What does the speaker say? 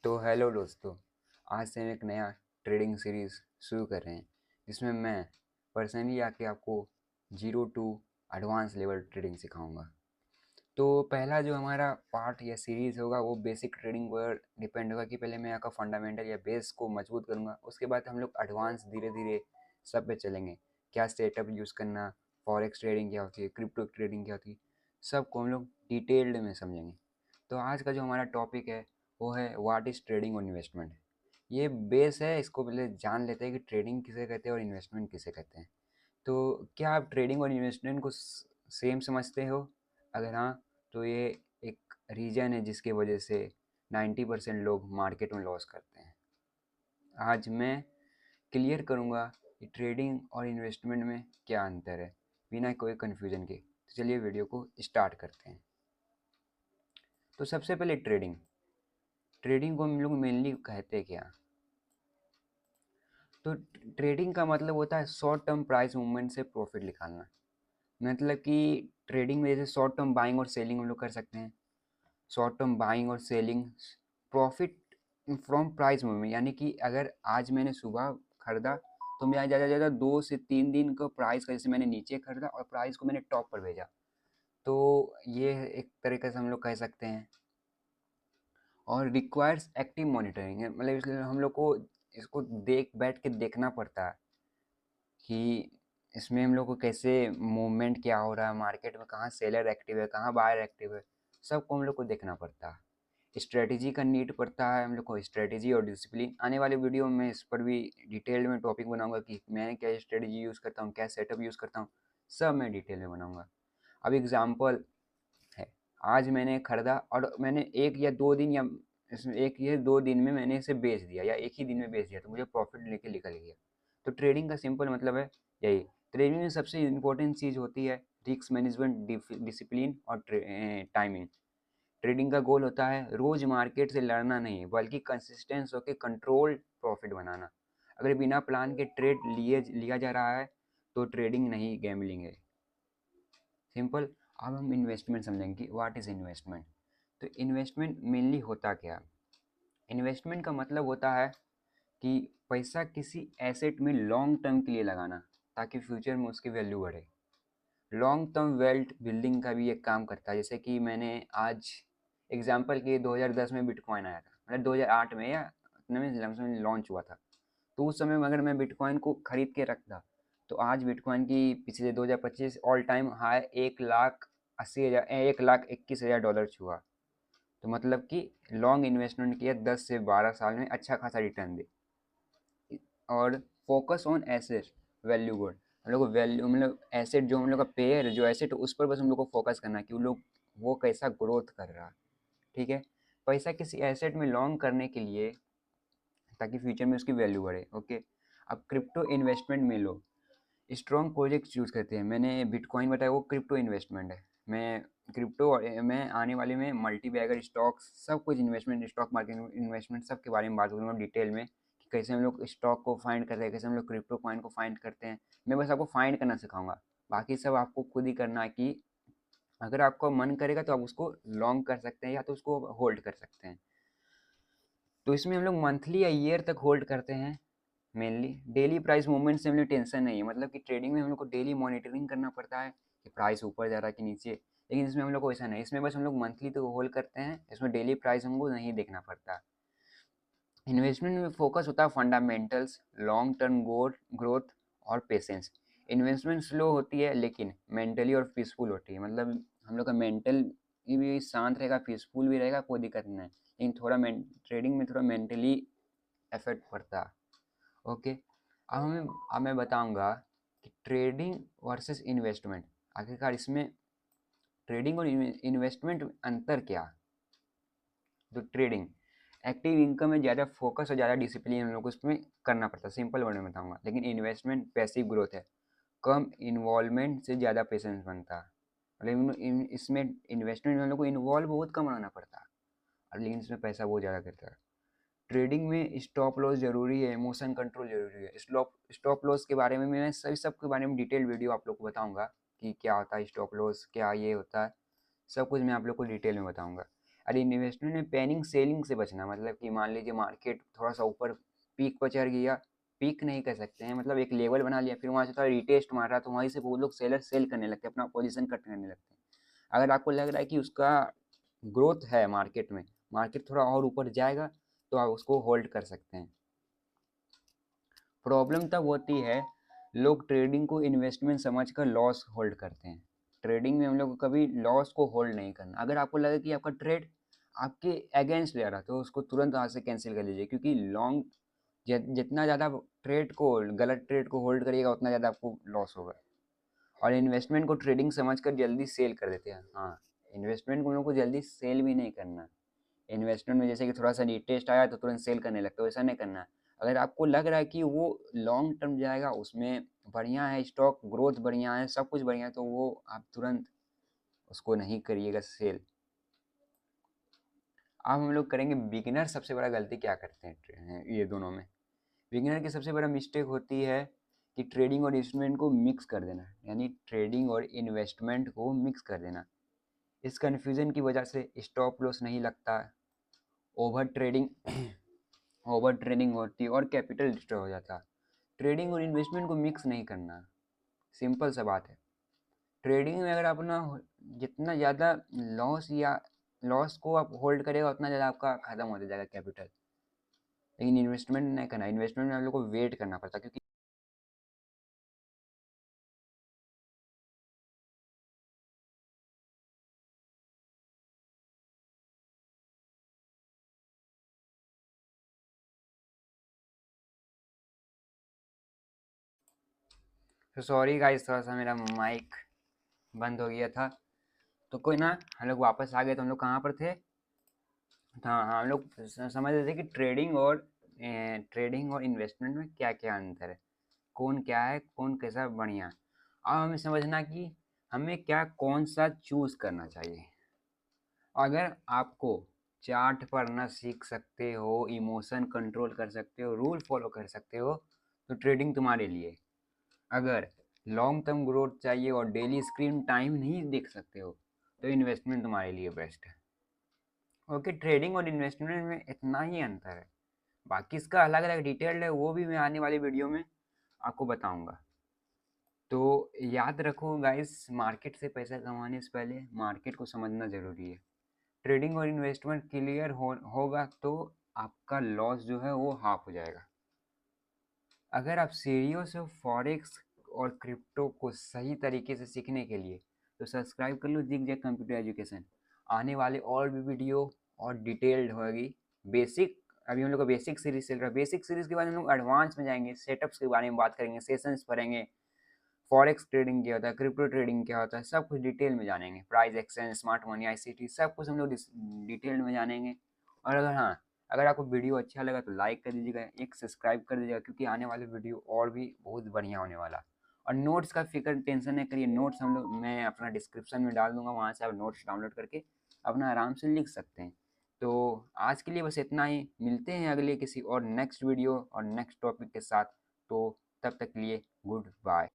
तो हेलो दोस्तों। आज से हम एक नया ट्रेडिंग सीरीज़ शुरू कर रहे हैं जिसमें मैं पर्सनली आके आपको zero to advance level trading सिखाऊंगा। तो पहला जो हमारा पार्ट या सीरीज़ होगा वो बेसिक ट्रेडिंग पर डिपेंड होगा कि पहले मैं आपका फंडामेंटल या बेस को मजबूत करूंगा, उसके बाद हम लोग एडवांस धीरे धीरे सब पे चलेंगे। क्या सेटअप यूज़ करना, फॉरेक्स ट्रेडिंग क्या होती है, क्रिप्टो ट्रेडिंग क्या होती है, सबको हम लोग डिटेल्ड में समझेंगे। तो आज का जो हमारा टॉपिक है वो है व्हाट इज़ ट्रेडिंग और इन्वेस्टमेंट। ये बेस है, इसको पहले जान लेते हैं कि ट्रेडिंग किसे कहते हैं और इन्वेस्टमेंट किसे कहते हैं। तो क्या आप ट्रेडिंग और इन्वेस्टमेंट को सेम समझते हो? अगर हाँ, तो ये एक रीज़न है जिसकी वजह से 90% लोग मार्केट में लॉस करते हैं। आज मैं क्लियर करूँगा कि ट्रेडिंग और इन्वेस्टमेंट में क्या अंतर है, बिना कोई कन्फ्यूज़न के। तो चलिए वीडियो को स्टार्ट करते हैं। तो सबसे पहले ट्रेडिंग। ट्रेडिंग को हम लोग मेनली कहते क्या? तो ट्रेडिंग का मतलब होता है शॉर्ट टर्म प्राइस मूवमेंट से प्रॉफिट निकालना। मतलब कि ट्रेडिंग में जैसे शॉर्ट टर्म बाइंग और सेलिंग हम लोग कर सकते हैं। शॉर्ट टर्म बाइंग और selling, profit from price movement, यानी कि अगर आज मैंने सुबह खरीदा तो मैं ज़्यादा से ज़्यादा 2 से 3 दिन का प्राइस का, जैसे मैंने नीचे खरीदा और प्राइस को मैंने टॉप पर भेजा, तो ये एक तरीके से हम लोग कह सकते हैं। और रिक्वायर्स एक्टिव मॉनिटरिंग है, मतलब इसलिए हम लोग को इसको बैठ के देखना पड़ता है कि इसमें हम लोग को कैसे मूवमेंट क्या हो रहा है मार्केट में, कहाँ सेलर एक्टिव है, कहाँ बायर एक्टिव है, सबको हम लोग को देखना पड़ता है। स्ट्रेटजी का नीड पड़ता है हम लोग को, स्ट्रेटजी और डिसिप्लिन। आने वाले वीडियो में इस पर भी डिटेल में टॉपिक बनाऊंगा कि मैं क्या स्ट्रेटजी यूज़ करता हूँ, क्या सेटअप यूज़ करता हूँ, सब मैं डिटेल में बनाऊंगा। अब एग्जाम्पल है, आज मैंने खरीदा और मैंने 1 या 2 दिन या इसमें 1 या 2 दिन में मैंने इसे बेच दिया या एक ही दिन में बेच दिया, तो मुझे प्रॉफिट लेके निकल गया। तो ट्रेडिंग का सिंपल मतलब है यही। ट्रेडिंग में सबसे इम्पोर्टेंट चीज़ होती है रिस्क मैनेजमेंट, डिसिप्लिन और टाइमिंग। ट्रेडिंग का गोल होता है रोज मार्केट से लड़ना नहीं, बल्कि कंसिस्टेंस होकर कंट्रोल प्रॉफिट बनाना। अगर बिना प्लान के ट्रेड लिया जा रहा है तो ट्रेडिंग नहीं, गैम्बलिंग है। सिंपल। अब हम इन्वेस्टमेंट समझेंगे कि व्हाट इज़ इन्वेस्टमेंट। तो इन्वेस्टमेंट मेनली होता क्या? इन्वेस्टमेंट का मतलब होता है कि पैसा किसी एसेट में लॉन्ग टर्म के लिए लगाना, ताकि फ्यूचर में उसकी वैल्यू बढ़े। लॉन्ग टर्म वेल्थ बिल्डिंग का भी एक काम करता है। जैसे कि मैंने आज एग्जांपल के 2010 में बिटकॉइन आया था, मतलब 2008 में या उतने में लमसम लॉन्च हुआ था। तो उस समय में अगर मैं बिटकॉइन को खरीद के रखता तो आज बिटकॉइन की पिछले 2025 ऑल टाइम हाई 1,80,000 $1,21,000 छुआ। तो मतलब कि लॉन्ग इन्वेस्टमेंट किया, 10 से 12 साल में अच्छा खासा रिटर्न दे। और focus on asset value good, हम लोग को वैल्यू मतलब एसेट जो हम लोग का पेयर जो एसेट उस पर बस हम लोग को फोकस करना है कि वो कैसा ग्रोथ कर रहा है। ठीक है। पैसा किसी एसेट में लॉन्ग करने के लिए, ताकि फ्यूचर में उसकी वैल्यू बढ़े। ओके। अब क्रिप्टो इन्वेस्टमेंट में लो स्ट्रॉन्ग प्रोजेक्ट चूज़ करते हैं। मैंने बिटकॉइन बताया, वो क्रिप्टो इन्वेस्टमेंट है। मैं क्रिप्टो में आने वाले में मल्टी बैगर स्टॉक्स, सब कुछ इन्वेस्टमेंट, स्टॉक मार्केट इन्वेस्टमेंट, सब के बारे में बात करूँगा डिटेल में कि कैसे हम लोग स्टॉक को फाइंड करते हैं, कैसे हम लोग क्रिप्टो कॉइन को फाइंड करते हैं। मैं बस आपको फाइंड करना सिखाऊंगा, बाकी सब आपको खुद ही करना है। कि अगर आपको मन करेगा तो आप उसको लॉन्ग कर सकते हैं या तो उसको होल्ड कर सकते हैं। तो इसमें हम लोग मंथली या ईयर तक होल्ड करते हैं। मेनली डेली प्राइस मूवमेंट से हमें टेंशन नहीं है, मतलब कि ट्रेडिंग में हम लोग को डेली मॉनिटरिंग करना पड़ता है कि प्राइस ऊपर जा रहा है कि नीचे। लेकिन इसमें हम लोग को ऐसा नहीं, इसमें बस हम लोग मंथली तो होल्ड करते हैं, इसमें डेली प्राइस हमको नहीं देखना पड़ता। इन्वेस्टमेंट में फोकस होता है फंडामेंटल्स, लॉन्ग टर्म ग्रोथ और पेशेंस। इन्वेस्टमेंट स्लो होती है लेकिन मेंटली और पीसफुल होती है, मतलब हम लोग का मेंटल भी शांत रहेगा, पीसफुल भी रहेगा, कोई दिक्कत नहीं। लेकिन थोड़ा ट्रेडिंग में थोड़ा मेंटली इफेक्ट पड़ता है। ओके। अब मैं बताऊंगा कि ट्रेडिंग वर्सेस इन्वेस्टमेंट, आखिरकार इसमें ट्रेडिंग और इन्वेस्टमेंट में अंतर क्या। तो ट्रेडिंग एक्टिव इनकम में ज़्यादा फोकस और ज़्यादा डिसिप्लिन हम लोग को उसमें करना पड़ता है, सिंपल वर्ड में बताऊंगा। लेकिन इन्वेस्टमेंट पैसिव ग्रोथ है, कम इन्वॉल्वमेंट से ज़्यादा पेशेंस बनता है। लेकिन इसमें इन्वेस्टमेंट में हम लोग को इन्वॉल्व बहुत कम रहना पड़ता है, और लेकिन इसमें पैसा बहुत ज़्यादा करता है। ट्रेडिंग में स्टॉप लॉस जरूरी है, इमोशन कंट्रोल जरूरी है। स्टॉप लॉस के बारे में मैं सभी सब के बारे में डिटेल वीडियो आप लोग को बताऊंगा कि क्या होता है स्टॉप लॉस, क्या ये होता है, सब कुछ मैं आप लोग को डिटेल में बताऊंगा। और इन्वेस्टमेंट में पैनिक सेलिंग से बचना, मतलब कि मान लीजिए मार्केट थोड़ा सा ऊपर पीक पर चढ़ गया, पीक नहीं कर सकते हैं, मतलब एक लेवल बना लिया, फिर वहाँ से थोड़ा रिटेस्ट मार रहा तो वहीं से वो लोग सेलर सेल करने लगते हैं, अपना पोजीशन कट करने लगते हैं। अगर आपको लग रहा है कि उसका ग्रोथ है मार्केट में, मार्केट थोड़ा और ऊपर जाएगा, तो आप उसको होल्ड कर सकते हैं। प्रॉब्लम तब होती है लोग ट्रेडिंग को इन्वेस्टमेंट समझकर लॉस होल्ड करते हैं। ट्रेडिंग में हम लोग को कभी लॉस को होल्ड नहीं करना। अगर आपको लगे कि आपका ट्रेड आपके अगेंस्ट जा रहा तो उसको तुरंत वहाँ से कैंसिल कर लीजिए, क्योंकि लॉन्ग जितना ज़्यादा ट्रेड को गलत ट्रेड को होल्ड करिएगा उतना ज़्यादा आपको लॉस होगा। और इन्वेस्टमेंट को ट्रेडिंग समझकर जल्दी सेल कर देते हैं। हाँ, इन्वेस्टमेंट को हम लोग को जल्दी सेल भी नहीं करना। इन्वेस्टमेंट में जैसे कि थोड़ा सा टेस्ट आया तो तुरंत सेल करने लगते हो, वैसा नहीं करना। अगर आपको लग रहा है कि वो लॉन्ग टर्म जाएगा, उसमें बढ़िया है, स्टॉक ग्रोथ बढ़िया है, सब कुछ बढ़िया है, तो वो आप तुरंत उसको नहीं करिएगा सेल। अब हम लोग करेंगे बिगिनर सबसे बड़ा गलती क्या करते हैं ये दोनों में। बिगिनर की सबसे बड़ा मिस्टेक होती है कि ट्रेडिंग और इन्वेस्टमेंट को मिक्स कर देना, यानी ट्रेडिंग और इन्वेस्टमेंट को मिक्स कर देना। इस कन्फ्यूज़न की वजह से स्टॉप लॉस नहीं लगता, ओवर ट्रेडिंग ओवर ट्रेडिंग होती है और कैपिटल डिस्ट्रॉय हो जाता है। ट्रेडिंग और इन्वेस्टमेंट को मिक्स नहीं करना, सिंपल सा बात है। ट्रेडिंग में अगर आप अपना जितना ज़्यादा लॉस को आप होल्ड करेगा उतना ज़्यादा आपका खत्म होता जाएगा कैपिटल। लेकिन इन्वेस्टमेंट नहीं करना, इन्वेस्टमेंट में आप लोग को वेट करना पड़ता है, क्योंकि तो सॉरी गाइस, थोड़ा सा मेरा माइक बंद हो गया था। तो कोई ना, हम लोग वापस आ गए। तो हम लोग कहाँ पर थे? हाँ हाँ, हम लोग समझ रहे थे कि ट्रेडिंग और इन्वेस्टमेंट में क्या क्या अंतर है, कौन क्या है, कौन कैसा बढ़िया। अब हमें समझना कि हमें क्या कौन सा चूज करना चाहिए। अगर आपको चार्ट पढ़ना सीख सकते हो, इमोशन कंट्रोल कर सकते हो, रूल फॉलो कर सकते हो, तो ट्रेडिंग तुम्हारे लिए। अगर लॉन्ग टर्म ग्रोथ चाहिए और डेली स्क्रीन टाइम नहीं देख सकते हो, तो इन्वेस्टमेंट तुम्हारे लिए बेस्ट है। ओके, ट्रेडिंग और इन्वेस्टमेंट में इतना ही अंतर है, बाकी इसका अलग अलग डिटेल्ड है, वो भी मैं आने वाली वीडियो में आपको बताऊंगा। तो याद रखो गाइस, मार्केट से पैसा कमाने से पहले मार्केट को समझना ज़रूरी है। ट्रेडिंग और इन्वेस्टमेंट क्लियर होगा तो आपका लॉस जो है वो हाफ हो जाएगा। अगर आप सीढ़ियों से फॉरेक्स और क्रिप्टो को सही तरीके से सीखने के लिए, तो सब्सक्राइब कर लो जिग जैग कंप्यूटर एजुकेशन। आने वाले और भी वीडियो और डिटेल्ड होगी। बेसिक, अभी हम लोग का बेसिक सीरीज चल रहा है, बेसिक सीरीज के बाद हम लोग एडवांस में जाएंगे, सेटअप्स के बारे में बात करेंगे, सेशंस पढ़ेंगे, फॉरेक्स ट्रेडिंग क्या होता है, क्रिप्टो ट्रेडिंग क्या होता है, सब कुछ डिटेल में जानेंगे। Price exchange, smart money, ICT, सब कुछ हम लोग डिटेल में जानेंगे। और अगर हाँ, अगर आपको वीडियो अच्छा लगा तो लाइक कर दीजिएगा, एक सब्सक्राइब कर दीजिएगा, क्योंकि आने वाले वीडियो और भी बहुत बढ़िया होने वाला। और नोट्स का फिक्र टेंशन नहीं करिए, नोट्स हम लोग मैं अपना डिस्क्रिप्शन में डाल दूंगा, वहाँ से आप नोट्स डाउनलोड करके अपना आराम से लिख सकते हैं। तो आज के लिए बस इतना ही, मिलते हैं अगले किसी और नेक्स्ट वीडियो और नेक्स्ट टॉपिक के साथ। तो तब तक के लिए गुड बाय।